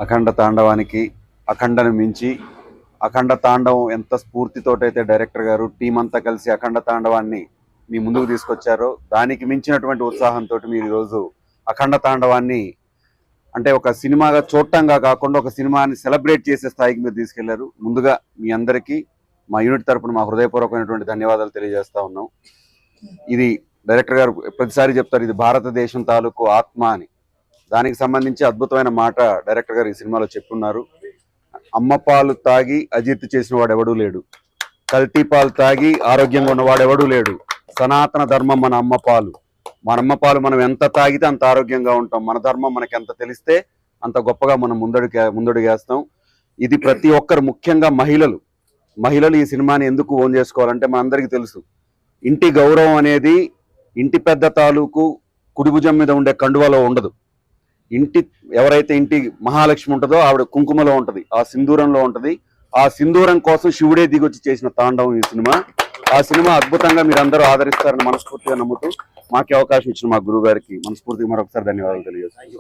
అఖండ తాండవానికి అఖండను మించి అఖండ తాండవం ఎంత స్ఫూర్తితోటైతే డైరెక్టర్ గారు టీం అంతా కలిసి అఖండ తాండవాన్ని మీ ముందుకు తీసుకొచ్చారో దానికి మించినటువంటి ఉత్సాహంతో మీరు ఈరోజు అఖండ తాండవాన్ని అంటే ఒక సినిమాగా చూడటంగా కాకుండా ఒక సినిమాని సెలబ్రేట్ చేసే స్థాయికి మీరు తీసుకెళ్లారు. ముందుగా మీ అందరికీ మా యూనిట్ తరపున మా హృదయపూర్వకమైనటువంటి ధన్యవాదాలు తెలియజేస్తా ఉన్నాం. ఇది డైరెక్టర్ గారు ప్రతిసారి చెప్తారు, ఇది భారతదేశం తాలూకు ఆత్మ అని. దానికి సంబంధించి అద్భుతమైన మాట డైరెక్టర్ గారు ఈ సినిమాలో చెప్పున్నారు. అమ్మ పాలు తాగి అజీర్తి చేసిన వాడు ఎవడూ లేడు, కల్తీ పాలు తాగి ఆరోగ్యంగా ఉన్నవాడు ఎవడూ లేడు. సనాతన ధర్మం మన అమ్మ పాలు. మన అమ్మ పాలు మనం ఎంత తాగితే అంత ఆరోగ్యంగా ఉంటాం. మన ధర్మం మనకి ఎంత తెలిస్తే అంత గొప్పగా మనం ముందడుగేస్తాం. ఇది ప్రతి ఒక్కరు, ముఖ్యంగా మహిళలు ఈ సినిమాని ఎందుకు ఓన్ చేసుకోవాలంటే మనందరికీ తెలుసు, ఇంటి గౌరవం అనేది ఇంటి పెద్ద తాలూకు కుడిభుజం మీద ఉండే కండువలో ఉండదు. ఎవరైతే ఇంటి మహాలక్ష్మి ఉంటుందో ఆవిడ కుంకుమలో ఉంటది, ఆ సింధూరంలో ఉంటది. ఆ సింధూరం కోసం శివుడే దిగొచ్చి చేసిన తాండవం ఈ సినిమా. ఆ సినిమా అద్భుతంగా మీరు అందరూ ఆదరిస్తారని మనస్ఫూర్తిగా నమ్ముతూ మాకు అవకాశం ఇచ్చిన మా గురువు గారికి మనస్ఫూర్తిగా మరొకసారి ధన్యవాదాలు తెలియజేస్తాను.